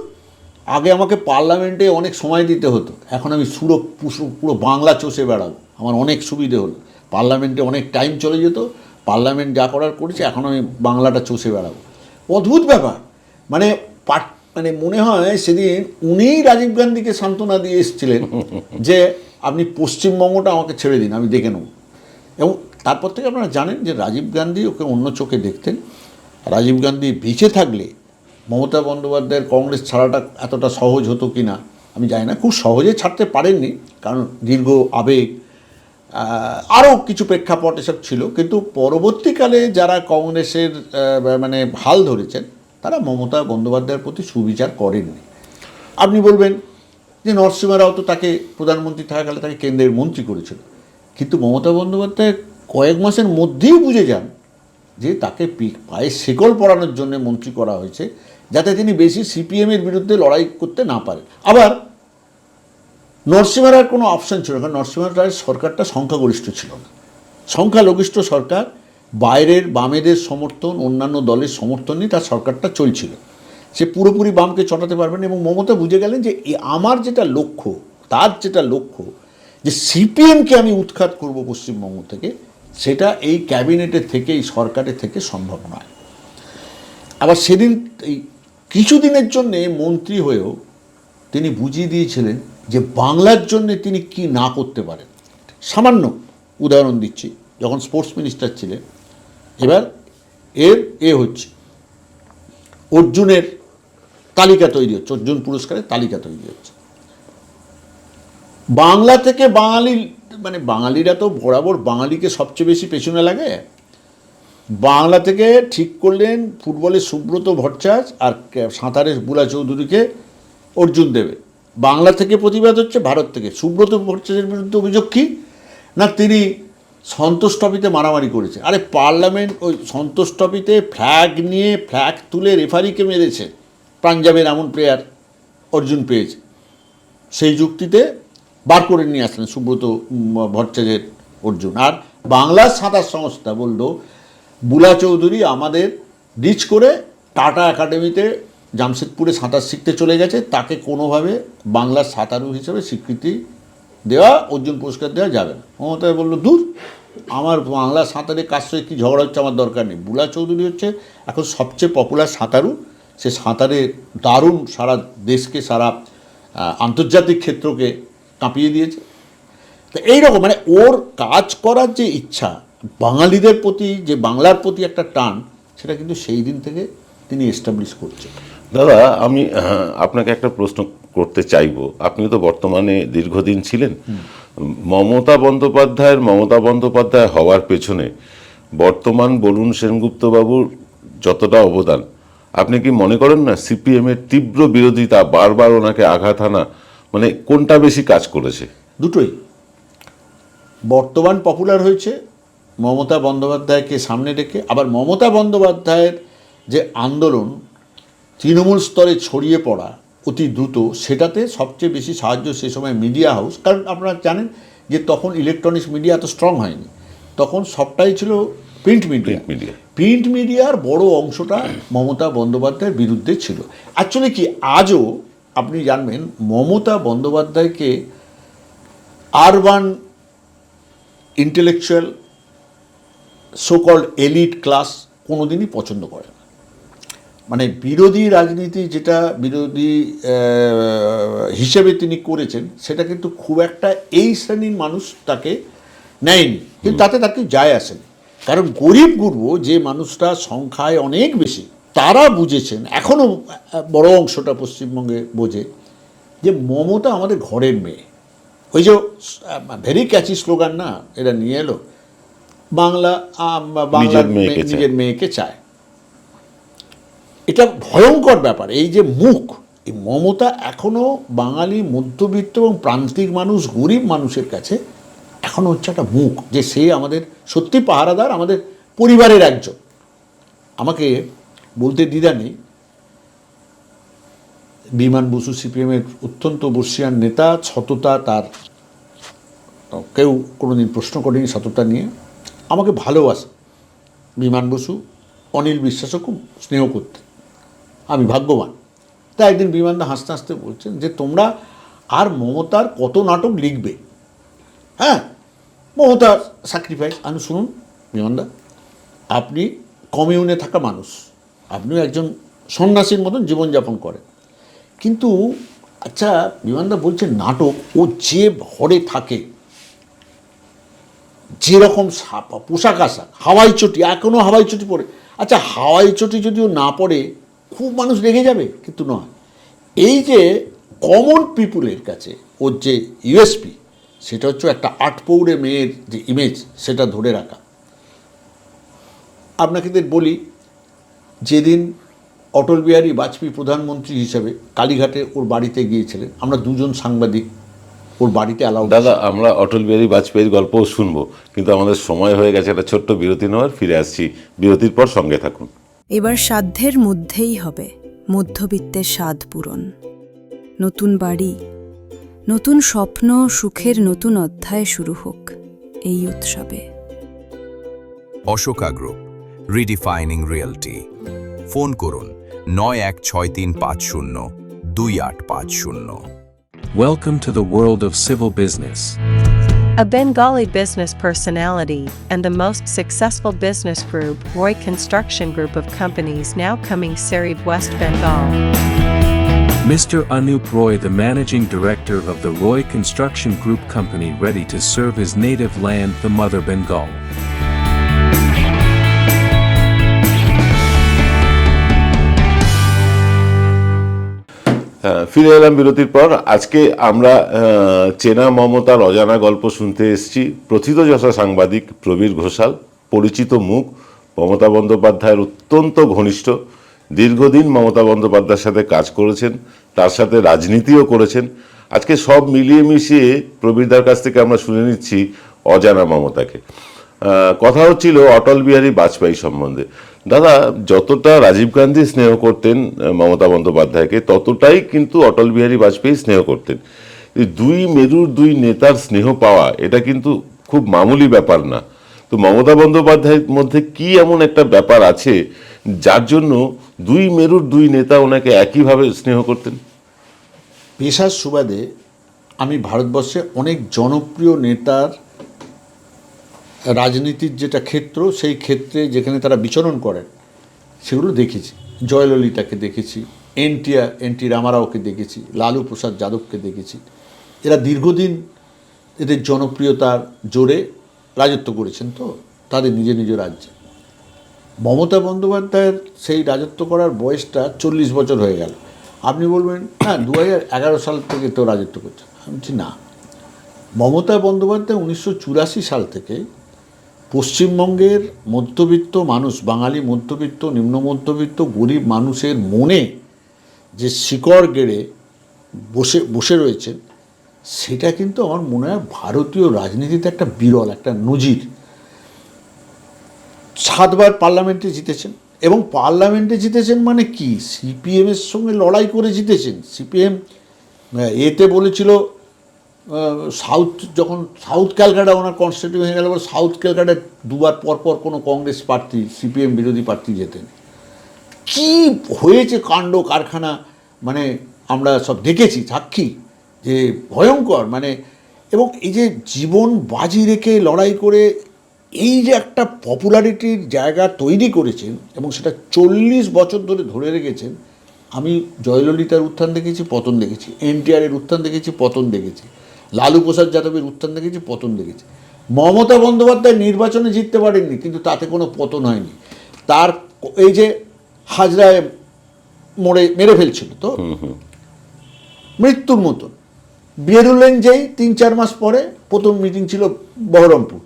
আগে আমাকে পার্লামেন্টে অনেক সময় দিতে হতো, এখন আমি পুরো বাংলা চষে বেড়াবো, আমার অনেক সুবিধে হলো, পার্লামেন্টে অনেক টাইম চলে যেত, পার্লামেন্ট যা করার করেছে, এখন আমি বাংলাটা চষে বেড়াবো। অদ্ভুত ব্যাপার, মানে মানে মনে হয় সেদিন উনিই রাজীব গান্ধীকে সান্ত্বনা দিয়ে এসেছিলেন যে আপনি পশ্চিমবঙ্গটা আমাকে ছেড়ে দিন, আমি দেখে নেব। এবং তারপর থেকে আপনারা জানেন যে রাজীব গান্ধী ওকে অন্য চোখে দেখতেন। রাজীব গান্ধী বেঁচে থাকলে মমতা বন্দ্যোপাধ্যায়ের কংগ্রেস ছাড়াটা এতটা সহজ হতো কি না আমি জানি না, খুব সহজে ছাড়তে পারেননি, কারণ দীর্ঘ আবেগ, আরও কিছু প্রেক্ষাপট এসব ছিল। কিন্তু পরবর্তীকালে যারা কংগ্রেসের মানে হাল ধরেছেন, তারা মমতা বন্দ্যোপাধ্যায়ের প্রতি সুবিচার করেননি। আপনি বলবেন যে নরসিংহ রাও তো তাকে প্রধানমন্ত্রী থাকাকালে তাকে কেন্দ্রের মন্ত্রী করেছিল, কিন্তু মমতা বন্দ্যোপাধ্যায় কয়েক মাসের মধ্যেই বুঝে যান যে তাকে পায়ে শেকল পরানোর জন্য মন্ত্রী করা হয়েছে, যাতে তিনি বেশি সিপিএমের বিরুদ্ধে লড়াই করতে না পারেন। আবার নরসিংহ রায়ের কোনো অপশান ছিল না, কারণ নরসিংহ রায়ের সরকারটা সংখ্যাগরিষ্ঠ ছিল না, সংখ্যালঘিষ্ঠ সরকার, বাইরের বামেদের সমর্থন, অন্যান্য দলের সমর্থন নিয়ে তার সরকারটা চলছিল, সে পুরোপুরি বামকে চটাতে পারবেন। এবং মমতা বুঝে গেলেন যে আমার যেটা লক্ষ্য, তার যেটা লক্ষ্য যে সিপিএমকে আমি উৎখাত করব পশ্চিমবঙ্গ থেকে, সেটা এই ক্যাবিনেটের থেকে, এই সরকারের থেকে সম্ভব নয়। আবার সেদিন এই কিছুদিনের জন্যে মন্ত্রী হয়েও তিনি বুঝিয়ে দিয়েছিলেন যে বাংলার জন্য তিনি কি না করতে পারেন। সামান্য উদাহরণ দিচ্ছি, যখন স্পোর্টস মিনিস্টার ছিলেন, এবার হচ্ছে অর্জুনের তালিকা তৈরি হচ্ছে, অর্জুন পুরস্কারের তালিকা তৈরি হচ্ছে। বাংলা থেকে বাঙালি, মানে বাঙালিরা তো বরাবর বাঙালিকে সবচেয়ে বেশি পেছনে লাগে। বাংলা থেকে ঠিক করলেন ফুটবলে সুব্রত ভট্টাচার্য আর সাঁতারে বুলা চৌধুরীকে অর্জুন দেবে। বাংলা থেকে প্রতিবাদ হচ্ছে, ভারত থেকে। সুব্রত ভট্টাচার্যের বিরুদ্ধে অভিযোগ কী না, তিনি সন্তোষ ট্রফিতে মারামারি করেছে। আরে পার্লামেন্ট ওই সন্তোষ ট্রফিতে ফ্ল্যাগ নিয়ে ফ্ল্যাগ তুলে রেফারিকে মেরেছে, পাঞ্জাবের এমন প্লেয়ার অর্জুন পেয়েছে। সেই যুক্তিতে বার করে নিয়ে আসলেন সুব্রত ভট্টাচার্যের অর্জুন। আর বাংলার সাঁতার সংস্থা বলল বুলা চৌধুরী আমাদের ডিচ করে টাটা একাডেমিতে জামশেদপুরে সাঁতার শিখতে চলে গেছে, তাকে কোনোভাবে বাংলার সাঁতারু হিসেবে স্বীকৃতি দেওয়া, অর্জুন পুরস্কার দেওয়া যাবে না। মমতা বলল দূর, আমার বাংলা সাঁতারে কার সঙ্গে কী ঝগড়া হচ্ছে আমার দরকার নেই। বুলা চৌধুরী হচ্ছে এখন সবচেয়ে পপুলার সাঁতারু, সে সাঁতারে দারুণ সারা দেশকে, সারা আন্তর্জাতিক ক্ষেত্রকে কাঁপিয়ে দিয়েছে। তো এইরকম মানে ওর কাজ করার যে ইচ্ছা, বাঙালিদের প্রতি যে বাংলার প্রতি একটা টান, সেটা কিন্তু সেই দিন থেকে তিনি এস্টাবলিশ করছেন। দাদা, আমি আপনাকে একটা প্রশ্ন করতে চাইবো। আপনি তো বর্তমানে দীর্ঘদিন ছিলেন। মমতা বন্দ্যোপাধ্যায় হওয়ার পেছনে বর্তমান বরুণ সেনগুপ্ত বাবুর যতটা অবদান, আপনি কি মনে করেন না সিপিএমের তীব্র বিরোধিতা, বারবার ওনাকে আঘাত হানা, মানে কোনটা বেশি কাজ করেছে? দুটোই। বর্তমান পপুলার হয়েছে মমতা বন্দ্যোপাধ্যায়কে সামনে রেখে, আবার মমতা বন্দ্যোপাধ্যায়ের যে আন্দোলন তৃণমূল স্তরে ছড়িয়ে পড়া অতি দ্রুত, সেটাতে সবচেয়ে বেশি সাহায্য সে সময় মিডিয়া হাউস। কারণ আপনারা জানেন যে তখন ইলেকট্রনিক্স মিডিয়া এত স্ট্রং হয়নি, তখন সবটাই ছিল প্রিন্ট মিডিয়া। প্রিন্ট মিডিয়ার বড় অংশটা মমতা বন্দ্যোপাধ্যায়ের বিরুদ্ধে ছিল। অ্যাকচুয়ালি কি, আজও আপনি জানবেন মমতা বন্দ্যোপাধ্যায়কে urban intellectual so called elite class কোনোদিনই পছন্দ করে না। মানে বিরোধী রাজনীতি যেটা বিরোধী হিসেবে তিনি করেছেন, সেটা কিন্তু খুব একটা এই শ্রেণীর মানুষ তাকে নেয়নি, কিন্তু তাতে তাকে যায় আসেনি। কারণ গরিব গুরব যে মানুষটা সংখ্যায় অনেক বেশি, তারা বুঝেছেন, এখনও বড় অংশটা পশ্চিমবঙ্গে বোঝে যে মমতা আমাদের ঘরের মেয়ে। ওই যে ভেরি ক্যাচি স্লোগান না এটা নিয়ে এলো, বাংলার নিজের মেয়েকে চায়। এটা ভয়ঙ্কর ব্যাপার। এই যে মুখ, এই মমতা এখনও বাঙালি মধ্যবিত্ত এবং প্রান্তিক মানুষ, গরিব মানুষের কাছে এখনও হচ্ছে একটা মুখ, যে সে আমাদের সত্যি পাহারাদার, আমাদের পরিবারের একজন। আমাকে বলতে দ্বিধা নেই, বিমান বসু সিপিএমের অত্যন্ত বর্ষীয়ান নেতা, সততা তার কেউ কোনোদিন প্রশ্ন করেনি সততা নিয়ে। আমাকে ভালোবাসে বিমান বসু, অনিল বিশ্বাসও খুব স্নেহ করতে, আমি ভাগ্যবান। তাই একদিন বিমানদা হাসতে হাসতে বলছেন যে তোমরা আর মমতার কত নাটক লিখবে, হ্যাঁ মমতার স্যাক্রিফাইস। আমি শুনুন বিমানদা, আপনি কমিউনে থাকা মানুষ, আপনিও একজন সন্ন্যাসীর মতন জীবনযাপন করেন, কিন্তু আচ্ছা বিমানদা বলছেন নাটক, ও যে ঘরে থাকে, যেরকম পোশাক আশাক, হাওয়াই চটি, এখনও হাওয়াই চটি পরে, আচ্ছা হাওয়াই চটি যদিও না পরে খুব মানুষ রেগে যাবে, কিন্তু নয়। এই যে কমন পিপুলের কাছে ওর যে ইউএসপি, সেটা হচ্ছে একটা আটপৌড়ে মেয়ের যে ইমেজ, সেটা ধরে রাখা। আপনাকে বলি, যেদিন অটল বিহারী বাজপেয়ী প্রধানমন্ত্রী হিসেবে কালীঘাটে ওর বাড়িতে গিয়েছিলেন, আমরা দুজন সাংবাদিক ওর বাড়িতে অ্যালাউ। দাদা, আমরা অটল বিহারী বাজপেয়ীর গল্পও শুনবো, কিন্তু আমাদের সময় হয়ে গেছে একটা ছোট্ট বিরতি নেওয়ার। ফিরে আসছি বিরতির পর, সঙ্গে থাকুন। এবার সাধ্যের মধ্যেই হবে মধ্যবিত্তের স্বাদ পূরণ। নতুন বাড়ি, নতুন স্বপ্ন, সুখের নতুন অধ্যায় শুরু হোক এই উৎসবে। Ashoka group, রিডিফাইনিং realty. ফোন করুন 9163502850। Welcome to the world of civil business. A Bengali business personality and the most successful business group, Roy Construction Group of companies, now coming Sarib, West Bengal. Mr. Anup Roy, the managing director of the Roy Construction Group company, ready to serve his native land, the mother Bengal. ফিরে এলাম বিরতির পর। আজকে আমরা চেনা মমতার অজানা গল্প শুনতে এসেছি প্রথিতযশা সাংবাদিক প্রবীর ঘোষাল, পরিচিত মুখ, মমতা বন্দ্যোপাধ্যায়ের অত্যন্ত ঘনিষ্ঠ, দীর্ঘদিন মমতা বন্দ্যোপাধ্যায়ের সাথে কাজ করেছেন, তার সাথে রাজনীতিও করেছেন। আজকে সব মিলিয়ে মিশিয়ে প্রবীরদার কাছ থেকে আমরা শুনে নিচ্ছি অজানা মমতাকে। কথা হচ্ছিল অটল বিহারী বাজপেয়ী সম্বন্ধে। দাদা, যতটা রাজীব গান্ধী স্নেহ করতেন মমতা বন্দ্যোপাধ্যায়কে, ততটাই কিন্তু অটল বিহারী বাজপেয়ী স্নেহ করতেন। এই দুই মেরুর দুই নেতার স্নেহ পাওয়া এটা কিন্তু খুব মামুলি ব্যাপার না। তো মমতা বন্দ্যোপাধ্যায়ের মধ্যে কি এমন একটা ব্যাপার আছে যার জন্য দুই মেরুর দুই নেতা ওনাকে একইভাবে স্নেহ করতেন? পেশার সুবাদে আমি ভারতবর্ষে অনেক জনপ্রিয় নেতার রাজনীতির যেটা ক্ষেত্র, সেই ক্ষেত্রে যেখানে তারা বিচরণ করেন সেগুলো দেখেছি। জয়ললিতাকে দেখেছি, এনটি রামারাওকে দেখেছি, লালু প্রসাদ যাদবকে দেখেছি। এরা দীর্ঘদিন এদের জনপ্রিয়তার জোরে রাজত্ব করেছেন, তো তাদের নিজ নিজ রাজ্যে। মমতা বন্দ্যোপাধ্যায়ের সেই রাজত্ব করার বয়সটা 40 বছর হয়ে গেল। আপনি বলবেন হ্যাঁ 2011 সাল থেকে তো রাজত্ব করছে। আমি বলছি না, মমতা বন্দ্যোপাধ্যায় 1984 সাল থেকে পশ্চিমবঙ্গের মধ্যবিত্ত মানুষ, বাঙালি মধ্যবিত্ত, নিম্ন মধ্যবিত্ত, গরিব মানুষের মনে যে শিকড় গেড়ে বসে রয়েছেন, সেটা কিন্তু আমার মনে হয় ভারতীয় রাজনীতিতে একটা বিরল, একটা নজির। 7 বার পার্লামেন্টে জিতেছেন, এবং পার্লামেন্টে জিতেছেন মানে কি, সিপিএমের সঙ্গে লড়াই করে জিতেছেন। সিপিএম এতে বলেছিল যখন সাউথ ক্যালকাটা ওনার কনস্টিটিউশন হয়ে গেল, সাউথ ক্যালকাটায় 2 বার পর কোনো কংগ্রেস প্রার্থী, সিপিএম বিরোধী প্রার্থী জেতেন। কি হয়েছে কাণ্ড কারখানা, মানে আমরা সব দেখেছি, সাক্ষী, যে ভয়ঙ্কর। মানে এবং এই যে জীবন বাজি রেখে লড়াই করে এই যে একটা পপুলারিটির জায়গা তৈরি করেছেন, এবং সেটা 40 বছর ধরে রেখেছেন। আমি জয়ললিতার উত্থান দেখেছি, পতন দেখেছি, এনটিআরের উত্থান দেখেছি, পতন দেখেছি, লালু প্রসাদ যাদবের উত্থান দেখেছি, পতন দেখেছি। মমতা বন্দ্যোপাধ্যায় নির্বাচনে জিততে পারেননি, কিন্তু তাতে কোনো পতন হয়নি। তার এই যে হাজরায় মেরে ফেলছিল, তো মৃত্যুর মতন বেরোলেন যেই 3-4 মাস পরে, প্রথম মিটিং ছিল বহরমপুর,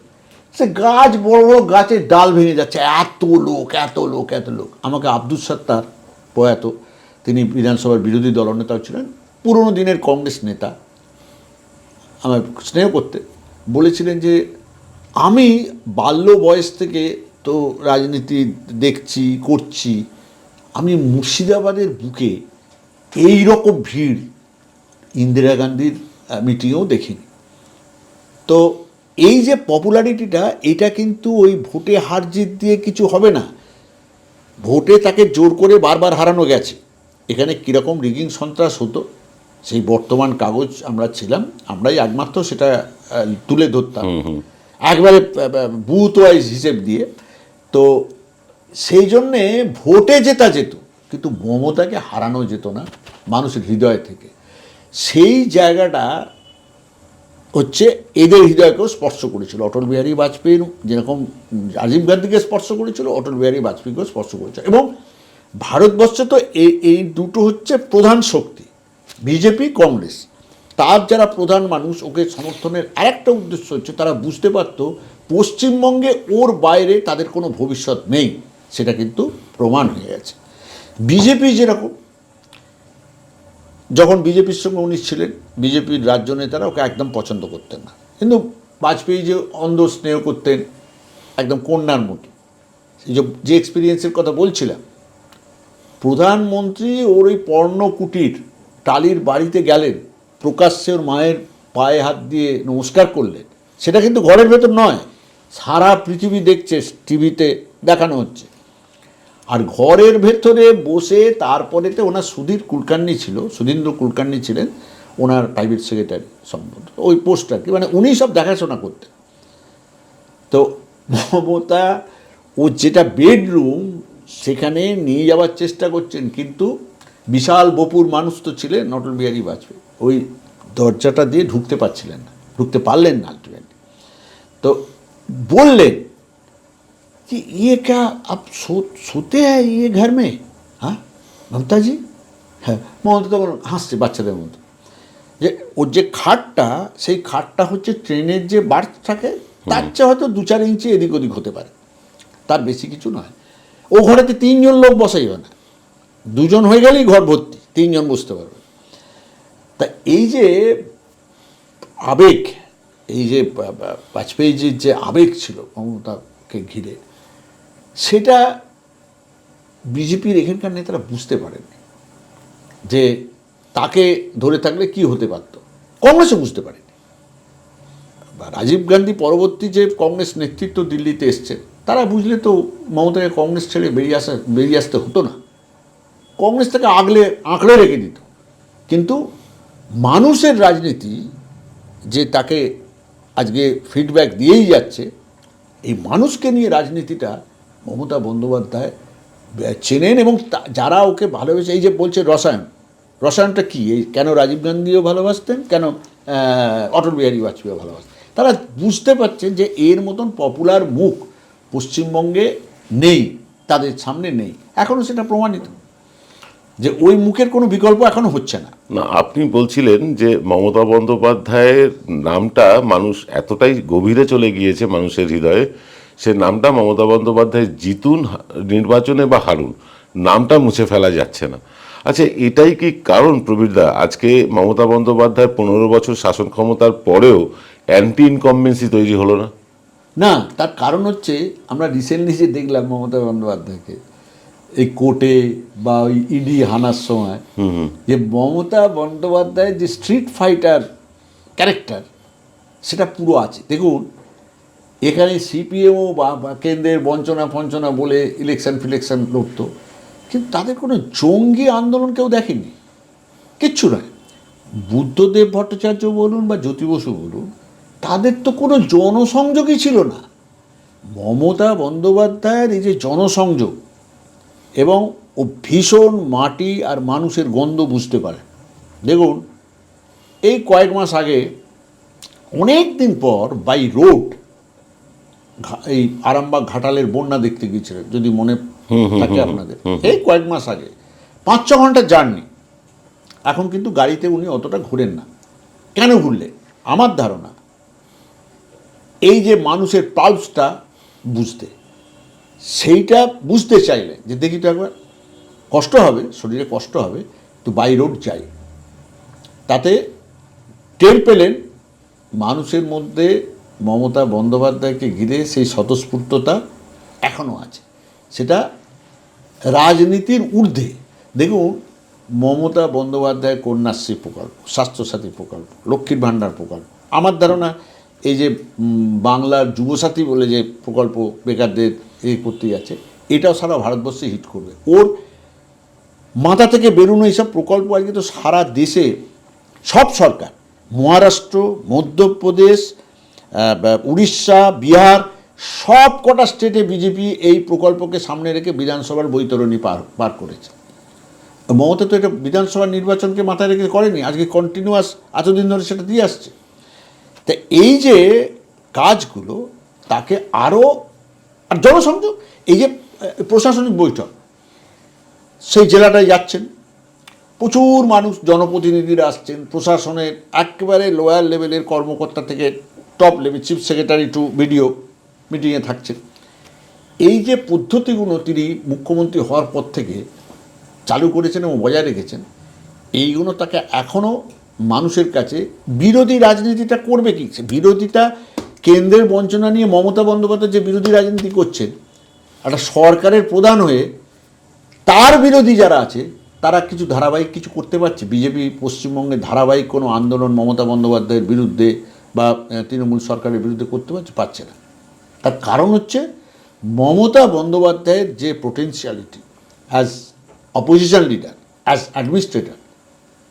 সে গাছ, বড় বড় গাছের ডাল ভেঙে যাচ্ছে, এত লোক। আমাকে আব্দুল সত্তার প্রয়াত, তিনি বিধানসভার বিরোধী দলনেতাও ছিলেন, পুরনো দিনের কংগ্রেস নেতা, আমার স্নেহ করতে বলেছিলেন যে আমি বাল্য বয়স থেকে তো রাজনীতি দেখছি, করছি, আমি মুর্শিদাবাদের বুকে এই রকম ভিড় ইন্দিরা গান্ধীর মিটিংয়েও দেখিনি। তো এই যে পপুলারিটিটা, এটা কিন্তু ওই ভোটে হার জিত দিয়ে কিছু হবে না। ভোটে তাকে জোর করে বারবার হারানো গেছে। এখানে কীরকম রিগিং সন্ত্রাস হতো, সেই বর্তমান কাগজ আমরা ছিলাম, আমরাই একমাত্র সেটা তুলে ধরতাম একবারে বুথ ওয়াইজ হিসেব দিয়ে। তো সেই জন্যে ভোটে জেতা যেত, কিন্তু মমতাকে হারানো যেত না মানুষের হৃদয় থেকে। সেই জায়গাটা হচ্ছে এদের হৃদয়কেও স্পর্শ করেছিল। অটল বিহারী বাজপেয়ীর যেরকম রাজীব গান্ধীকে স্পর্শ করেছিল, অটল বিহারী বাজপেয়ীকেও স্পর্শ করেছিল। এবং ভারতবর্ষে তো এই দুটো হচ্ছে প্রধান শক্তি, বিজেপি, কংগ্রেস। তার যারা প্রধান মানুষ, ওকে সমর্থনের আরেকটা উদ্দেশ্য হচ্ছে তারা বুঝতে পারত পশ্চিমবঙ্গে ওর বাইরে তাদের কোনো ভবিষ্যৎ নেই, সেটা কিন্তু প্রমাণ হয়ে গেছে। বিজেপি যেরকম, যখন বিজেপির সঙ্গে উনি ছিলেন, বিজেপির রাজ্য নেতারা ওকে একদম পছন্দ করতেন না, কিন্তু বাজপেয়ী যে অন্ধ স্নেহ করতেন, একদম কন্যার মতো। যে এক্সপিরিয়েন্সের কথা বলছিলাম, প্রধানমন্ত্রী ওর ওই পর্ণকুটির টালির বাড়িতে গেলেন, প্রকাশ্যে ওর মায়ের পায়ে হাত দিয়ে নমস্কার করলেন, সেটা কিন্তু ঘরের ভেতর নয়, সারা পৃথিবী দেখছে, টিভিতে দেখানো হচ্ছে। আর ঘরের ভেতরে বসে তারপরেতে ওনার সুধীন্দ্র কুলকার্নি ছিলেন ওনার প্রাইভেট সেক্রেটারি সম্ভবত, ওই পোস্ট আর কি, মানে উনি সব দেখাশোনা করতেন। তো মমতা ও যেটা বেডরুম সেখানে নিয়ে যাওয়ার চেষ্টা করছেন, কিন্তু বিশাল বপুর মানুষ তো ছিলেন অটল বিহারী বাজপেয়ী, ওই দরজাটা দিয়ে ঢুকতে পারলেন না আলটিমেটলি। তো বললেন कि ये क्या आप सोते हैं ये घर में, हाँ ममता जी, হ্যাঁ, মমতা তখন হাসছে বাচ্চাদের মতো, যে ওর যে খাটটা, সেই খাটটা হচ্ছে ট্রেনের যে বার্থ থাকে তার চেয়ে হয়তো 2-4 ইঞ্চি এদিক ওদিক হতে পারে, তার বেশি কিছু নয়। ও ঘরেতে 3 জন লোক বসাইবে না, 2 জন হয়ে গেলেই ঘর ভর্তি, 3 জন বসতে পারবে। তা এই যে আবেগ, এই যে বাজপেয়ীজির যে আবেগ ছিল মমতাকে ঘিরে, সেটা বিজেপির এখানকার নেতারা বুঝতে পারেননি যে তাকে ধরে থাকলে কি হতে পারত। কংগ্রেসও বুঝতে পারেনি। বা রাজীব গান্ধী পরবর্তী যে কংগ্রেস নেতৃত্ব দিল্লিতে এসছে, তারা বুঝলে তো মমতাকে কংগ্রেস ছেড়ে বেরিয়ে আসতে হতো না, কংগ্রেস তাকে আঁকড়ে রেখে দিত। কিন্তু মানুষের রাজনীতি যে তাকে আজকে ফিডব্যাক দিয়েই যাচ্ছে, এই মানুষকে নিয়ে রাজনীতিটা মমতা বন্দ্যোপাধ্যায় চেনেন। এবং যারা ওকে ভালোবেসে, এই যে বলছে রসায়নটা কী, এই কেন রাজীব গান্ধীও ভালোবাসতেন, কেন অটল বিহারী বাজপেয়ীও ভালোবাসতেন, তারা বুঝতে পারছেন যে এর মতন পপুলার মুখ পশ্চিমবঙ্গে নেই, তাদের সামনে নেই। এখনও সেটা প্রমাণিত যে ওই মুখের কোনো বিকল্প এখনও হচ্ছে না। না, আপনি বলছিলেন যে মমতা বন্দ্যোপাধ্যায়ের নামটা মানুষ এতটাই গভীরে চলে গিয়েছে মানুষের হৃদয়ে, সে নামটা মমতা বন্দ্যোপাধ্যায় জিতুন নির্বাচনে বা হারুন, নামটা মুছে ফেলা যাচ্ছে না। আচ্ছা, এটাই কি কারণ প্রবীরদা, আজকে মমতা বন্দ্যোপাধ্যায় 15 বছর শাসন ক্ষমতার পরেও অ্যান্টি ইনকমবেন্সি তৈরি হলো না? না, তার কারণ হচ্ছে আমরা রিসেন্টলি যে দেখলাম মমতা বন্দ্যোপাধ্যায়কে এই কোর্টে বা ওই ইডি হানার সময়, যে মমতা বন্দ্যোপাধ্যায়ের যে স্ট্রিট ফাইটার ক্যারেক্টার সেটা পুরো আছে। দেখুন, এখানে সিপিএমও বা কেন্দ্রের বঞ্চনা বলে ফিলেকশন লড়তো, কিন্তু তাদের কোনো জঙ্গি আন্দোলন কেউ দেখেনি, কিচ্ছু নয়। বুদ্ধদেব ভট্টাচার্য বলুন বা জ্যোতি বসু বলুন, তাদের তো কোনো জনসংযোগই ছিল না। মমতা বন্দ্যোপাধ্যায়ের এই যে জনসংযোগ, এবং ও ভীষণ মাটি আর মানুষের গন্ধ বুঝতে পারে। দেখুন, এই কয়েক মাস আগে অনেক দিন পর বাই রোড এই আরামবাগ ঘাটালের বন্যা দেখতে গিয়েছিলেন, যদি মনে থাকে আপনাদের, এই কয়েক মাস আগে 5-6 ঘন্টার জার্নি। এখন কিন্তু গাড়িতে উনি অতটা ঘোরেন না। কেন ঘুরলেন? আমার ধারণা এই যে মানুষের পালসটা বুঝতে, সেইটা বুঝতে চাইলেন যে দেখি তো একবার, কষ্ট হবে, শরীরে কষ্ট হবে, তো বাই রোড যাই। তাতে টের পেলেন মানুষের মধ্যে মমতা বন্দ্যোপাধ্যায়কে ঘিরে সেই স্বতঃস্ফূর্ততা এখনও আছে, সেটা রাজনীতির ঊর্ধ্বে। দেখুন, মমতা বন্দ্যোপাধ্যায়ের কন্যাশ্রী প্রকল্প, স্বাস্থ্যসাথী প্রকল্প, লক্ষ্মীর ভাণ্ডার প্রকল্প, আমার ধারণা এই যে বাংলার যুবসাথী বলে যে প্রকল্প বেকারদের করতে যাচ্ছে, এটাও সারা ভারতবর্ষে হিট করবে। ওর মাথা থেকে বেরোনো এইসব প্রকল্প আজকে তো সারা দেশে সব সরকার, মহারাষ্ট্র, মধ্যপ্রদেশ, উড়িষ্যা, বিহার, সব কটা স্টেটে বিজেপি এই প্রকল্পকে সামনে রেখে বিধানসভার বৈতরণী পার করেছে। মমতা তো এটা বিধানসভার নির্বাচনকে মাথায় রেখে করেনি, আজকে কন্টিনিউয়াস এতদিন ধরে সেটা দিয়ে আসছে। তা এই যে কাজগুলো, তাকে আরও, আর জনসংযোগ, এই যে প্রশাসনিক বৈঠক, সেই জেলাটায় যাচ্ছেন, প্রচুর মানুষ, জনপ্রতিনিধিরা আসছেন, প্রশাসনের একেবারে লোয়ার লেভেলের কর্মকর্তা থেকে top level chief secretary to BDO মিটিংয়ে থাকছেন। এই যে পদ্ধতিগুলো তিনি মুখ্যমন্ত্রী হওয়ার পর থেকে চালু করেছেন এবং বজায় রেখেছেন, এইগুলো তাকে এখনও মানুষের কাছে, বিরোধী রাজনীতিটা করবে কি, বিরোধিতা কেন্দ্রের বঞ্চনা নিয়ে মমতা বন্দ্যোপাধ্যায় যে বিরোধী রাজনীতি করছেন, একটা সরকারের প্রধান হয়ে তার বিরোধী যারা আছে তারা কিছু ধারাবাহিক কিছু করতে পারছে? বিজেপি পশ্চিমবঙ্গে ধারাবাহিক কোনো আন্দোলন মমতা বন্দ্যোপাধ্যায়ের বিরুদ্ধে বা তৃণমূল সরকারের বিরুদ্ধে করতে পারছে না। তার কারণ হচ্ছে মমতা বন্দ্যোপাধ্যায়ের যে potentiality as opposition leader, as administrator,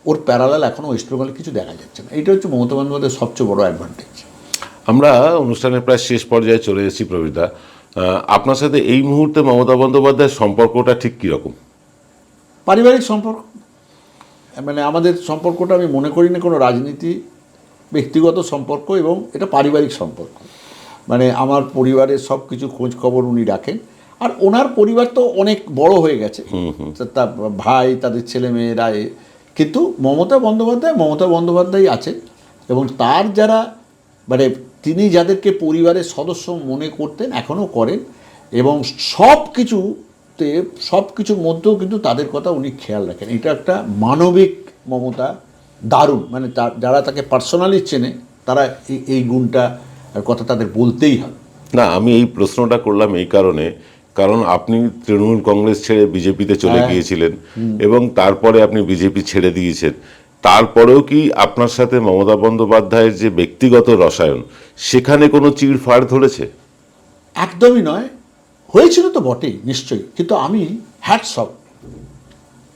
ওর প্যারালাল এখনও ওয়েস্ট বেঙ্গলে কিছু দেখা যাচ্ছে না। এইটা হচ্ছে মমতা বন্দ্যোপাধ্যায়ের সবচেয়ে বড় অ্যাডভান্টেজ। আমরা অনুষ্ঠানের প্রায় শেষ পর্যায়ে চলে এসেছি প্রবীরদা, আপনার সাথে এই মুহূর্তে মমতা বন্দ্যোপাধ্যায়ের সম্পর্কটা ঠিক কীরকম? পারিবারিক সম্পর্ক, মানে আমাদের সম্পর্কটা আমি মনে করি না কোনো রাজনীতি, ব্যক্তিগত সম্পর্ক, এবং এটা পারিবারিক সম্পর্ক। মানে আমার পরিবারের সব কিছু খোঁজ খবর উনি রাখেন। আর ওনার পরিবার তো অনেক বড় হয়ে গেছে, তার ভাই, তাদের ছেলে মেয়েরা, কিন্তু মমতা বন্দ্যোপাধ্যায় আছেন, এবং তার যারা মানে তিনি যাদেরকে পরিবারের সদস্য মনে করতেন এখনও করেন, এবং সব কিছুর মধ্যেও কিন্তু তাদের কথা উনি খেয়াল রাখেন। এটা একটা মানবিক মমতা, দারুণ, মানে যারা তাকে পার্সোনালি চেনে তারা এই গুণটা কথা তাদের বলতেই হবে। না, আমি এই প্রশ্নটা করলাম এই কারণ আপনি তৃণমূল কংগ্রেস ছেড়ে বিজেপিতে চলে গিয়েছিলেন এবং তারপরে আপনি বিজেপি ছেড়ে দিয়েছেন, তারপরেও কি আপনার সাথে মমতা বন্দ্যোপাধ্যায়ের যে ব্যক্তিগত রসায়ন সেখানে কোনো চিড়ফাড় ধরেছে? একদমই নয়, হয়েছিল তো বটেই নিশ্চয়ই, কিন্তু আমি হ্যাটস অফ,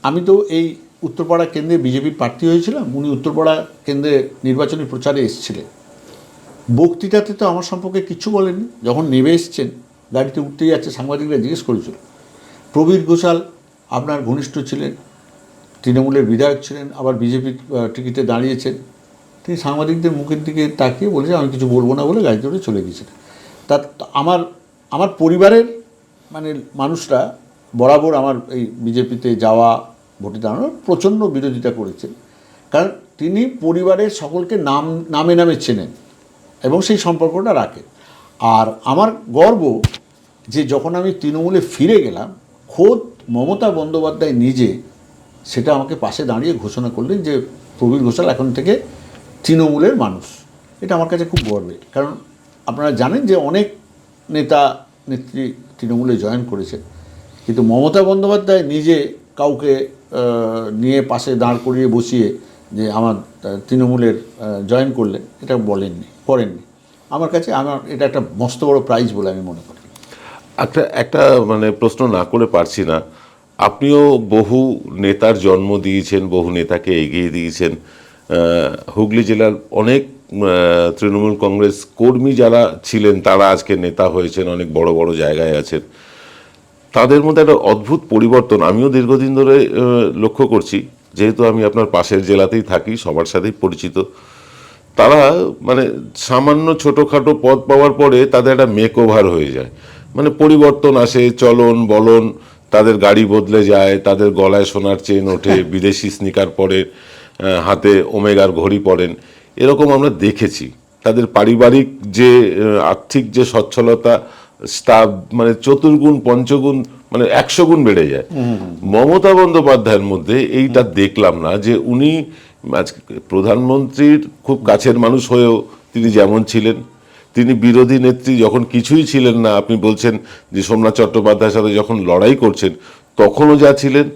আমি তো এই উত্তরপাড়া কেন্দ্রে বিজেপির প্রার্থী হয়েছিলাম, উনি উত্তরপাড়া কেন্দ্রে নির্বাচনী প্রচারে এসেছিলেন, বক্তৃতাতে তো আমার সম্পর্কে কিচ্ছু বলেননি। যখন নেমে এসছেন, গাড়িতে উঠতেই যাচ্ছে, সাংবাদিকরা জিজ্ঞেস করেছিল। প্রবীর ঘোষাল আপনার ঘনিষ্ঠ ছিলেন, তৃণমূলের বিধায়ক ছিলেন, আবার বিজেপির টিকিটে দাঁড়িয়েছেন, তিনি সাংবাদিকদের মুখের দিকে তাকিয়ে বলেছে আমি কিছু বলবো না বলে গাড়িতে উঠে চলে গিয়েছিলেন। তা আমার পরিবারের মানে মানুষরা বরাবর আমার এই বিজেপিতে যাওয়া, ভোটে দাঁড়ানোর প্রচণ্ড বিরোধিতা করেছেন, কারণ তিনি পরিবারের সকলকে নামে চেনেন এবং সেই সম্পর্কটা রাখেন। আর আমার গর্ব যে যখন আমি তৃণমূলে ফিরে গেলাম, খোদ মমতা বন্দ্যোপাধ্যায় নিজে সেটা আমাকে পাশে দাঁড়িয়ে ঘোষণা করলেন যে প্রবীর ঘোষাল এখন থেকে তৃণমূলের মানুষ। এটা আমার কাছে খুব গর্বের, কারণ আপনারা জানেন যে অনেক নেতা নেত্রী তৃণমূলে জয়েন করেছেন, কিন্তু মমতা বন্দ্যোপাধ্যায় নিজে কাউকে নিয়ে পাশে দাঁড় করিয়ে বসিয়ে যে আমার তৃণমূলের জয়েন করলেন, এটা করেননি। আমার কাছে এটা একটা মস্ত বড় প্রাইজ বলে আমি মনে করি। একটা মানে প্রশ্ন না করে পারছি না, আপনিও বহু নেতার জন্ম দিয়েছেন, বহু নেতাকে এগিয়ে দিয়েছেন, হুগলি জেলার অনেক তৃণমূল কংগ্রেস কর্মী যারা ছিলেন তারা আজকে নেতা হয়েছেন, অনেক বড় বড় জায়গায় আছেন, তাদের মধ্যে একটা অদ্ভুত পরিবর্তন আমিও দীর্ঘদিন ধরে লক্ষ্য করছি, যেহেতু আমি আপনার পাশের জেলাতেই থাকি, সবার সাথেই পরিচিত। তারা মানে সামান্য ছোটোখাটো পদ পাওয়ার পরে তাদের একটা মেক ওভার হয়ে যায়, মানে পরিবর্তন আসে, চলন বলন, তাদের গাড়ি বদলে যায়, তাদের গলায় সোনার চেন ওঠে, বিদেশি স্নিকার পরে, হাতে ওমেগার ঘড়ি পরেন, এরকম আমরা দেখেছি। তাদের পারিবারিক যে আর্থিক যে সচ্ছলতা তা মানে চতুর্গুণ পঞ্চগুণ মানে 100 গুণ বেড়ে যায়। মমতা বন্দ্যোপাধ্যায়ের মধ্যে এইটা দেখলাম না, যে উনি আজকে প্রধানমন্ত্রীর খুব কাছের মানুষ হয়েও তিনি যেমন ছিলেন, তিনি বিরোধী নেত্রী যখন কিছুই ছিলেন না, আপনি বলছেন যে সোমনাথ চট্টোপাধ্যায়ের সাথে যখন লড়াই করছেন তখনও যা ছিলেন,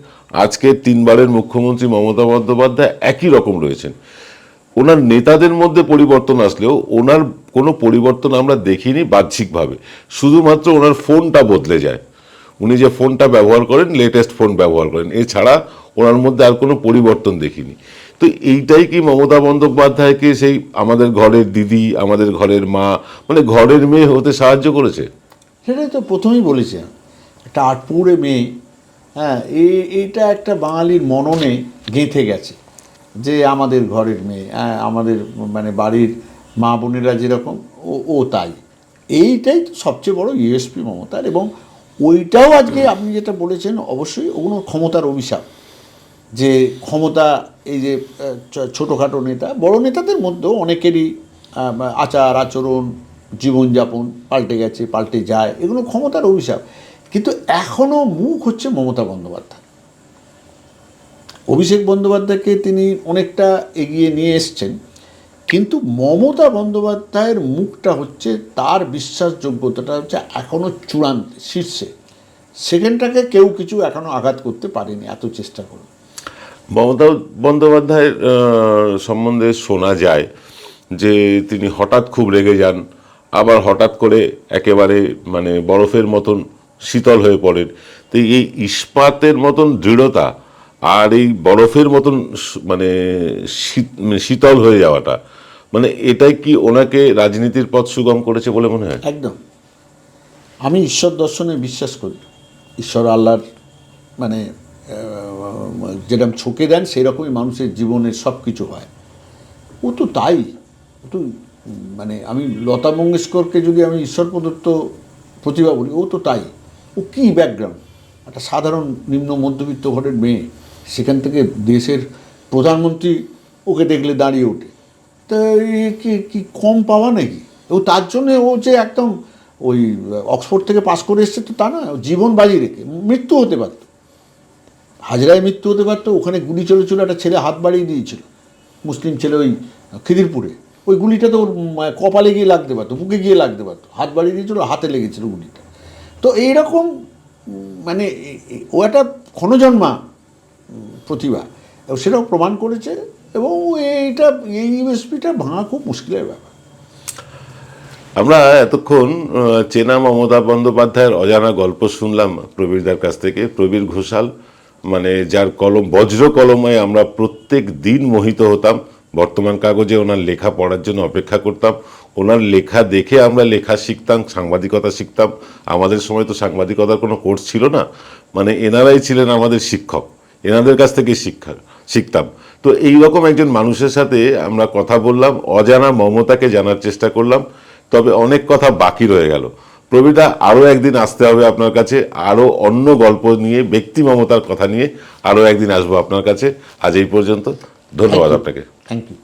আজকে 3 বারের মুখ্যমন্ত্রী মমতা বন্দ্যোপাধ্যায় একই রকম রয়েছেন। ওনার নেতাদের মধ্যে পরিবর্তন আসলেও ওনার কোনো পরিবর্তন আমরা দেখিনি বাহ্যিকভাবে, শুধুমাত্র ওনার ফোনটা বদলে যায়, উনি যে ফোনটা ব্যবহার করেন লেটেস্ট ফোন ব্যবহার করেন, এছাড়া ওনার মধ্যে আর কোনো পরিবর্তন দেখিনি। তো এইটাই কি মমতা বন্দ্যোপাধ্যায়কে সেই আমাদের ঘরের দিদি, আমাদের ঘরের মা, মানে ঘরের মেয়ে হতে সাহায্য করেছে? সেটাই তো প্রথমেই বলেছি, একটা আটপুরে মেয়ে, হ্যাঁ, এইটা একটা বাঙালির মননে গেঁথে গেছে যে আমাদের ঘরের মেয়ে, হ্যাঁ, আমাদের মানে বাড়ির মা বোনেরা যেরকম ও তাই। এইটাই তো সবচেয়ে বড় ইউএসপি মমতার, এবং ওইটাও আজকে আপনি যেটা বলেছেন অবশ্যই ওগুলো ক্ষমতার অভিশাপ, যে ক্ষমতা এই যে ছোটোখাটো নেতা, বড় নেতাদের মধ্যেও অনেকেরই আচার আচরণ জীবনযাপন পাল্টে গেছে, পাল্টে যায়, এগুলো ক্ষমতার অভিশাপ। কিন্তু এখনও মুখ হচ্ছে মমতা বন্দ্যোপাধ্যায়। অভিষেক বন্দ্যোপাধ্যায়কে তিনি অনেকটা এগিয়ে নিয়ে এসছেন, কিন্তু মমতা বন্দ্যোপাধ্যায়ের মুখটা হচ্ছে, তার বিশ্বাসযোগ্যতাটা হচ্ছে এখনও চূড়ান্ত শীর্ষে, সেখানটাকে কেউ কিছু এখনও আঘাত করতে পারেনি, এত চেষ্টা করে। মমতা বন্দ্যোপাধ্যায়ের সম্বন্ধে শোনা যায় যে তিনি হঠাৎ খুব রেগে যান, আবার হঠাৎ করে একেবারে মানে বরফের মতন শীতল হয়ে পড়েন। তো এই ইস্পাতের মতন দৃঢ়তা আর এই বরফের মতন মানে শীতল হয়ে যাওয়াটা, মানে এটাই কি ওনাকে রাজনীতির পথ সুগম করেছে বলে মনে হয়? একদম। আমি ঈশ্বর দর্শনে বিশ্বাস করি, ঈশ্বর আল্লাহর মানে যেরকম ছকে দেন সেই রকমই মানুষের জীবনের সব কিছু হয়। ও তো তাই, ও তো মানে আমি লতা মঙ্গেশকরকে যদি আমি ঈশ্বর প্রদত্ত প্রতিভা বলি, ও তো তাই। ও কী ব্যাকগ্রাউন্ড, একটা সাধারণ নিম্ন মধ্যবিত্ত ঘরের মেয়ে, সেখান থেকে দেশের প্রধানমন্ত্রী ওকে দেখলে দাঁড়িয়ে ওঠে, তা এ কি কম পাওয়া নাকি? ও তার জন্যে ও যে একদম ওই অক্সফোর্ড থেকে পাশ করে এসছে তো তা না, জীবন বাজি রেখে মৃত্যু হতে পারত, হাজরায় মৃত্যু হতে পারতো। ওখানে গুলি চলেছিল, একটা ছেলে হাত বাড়িয়ে দিয়েছিল, মুসলিম ছেলে, ওই খিদিরপুরে। ওই গুলিটা তো ওর কপালে গিয়ে লাগতে পারতো, বুকে গিয়ে লাগতে পারতো, হাত বাড়িয়ে দিয়েছিল, হাতে লেগেছিল গুলিটা। তো এইরকম মানে ও একটা ক্ষণজন্মা প্রতিভা, এবং সেটাও প্রমাণ করেছে, এবং এই ইউএসপিটা ভাঙা খুব মুশকিলের ব্যাপার। আমরা এতক্ষণ চেনা মমতা বন্দ্যোপাধ্যায়ের অজানা গল্প শুনলাম প্রবীরদার কাছ থেকে। প্রবীর ঘোষাল, মানে যার কলম, বজ্র কলমে আমরা প্রত্যেক দিন মোহিত হতাম। বর্তমান কাগজে ওনার লেখা পড়ার জন্য অপেক্ষা করতাম, ওনার লেখা দেখে আমরা লেখা শিখতাম, সাংবাদিকতা শিখতাম। আমাদের সময় তো সাংবাদিকতার কোনো কোর্স ছিল না, মানে এনারাই ছিলেন আমাদের শিক্ষক, এনাদের কাছ থেকে শিখতাম। তো এইরকম একজন মানুষের সাথে আমরা কথা বললাম, অজানা মমতাকে জানার চেষ্টা করলাম, তবে অনেক কথা বাকি রয়ে গেল। প্রবীরদা, আরও একদিন আসতে হবে আপনার কাছে, আরও অন্য গল্প নিয়ে, ব্যক্তি মমতার কথা নিয়ে আরও একদিন আসবো আপনার কাছে। আজ এই পর্যন্ত, ধন্যবাদ আপনাকে। Thank you.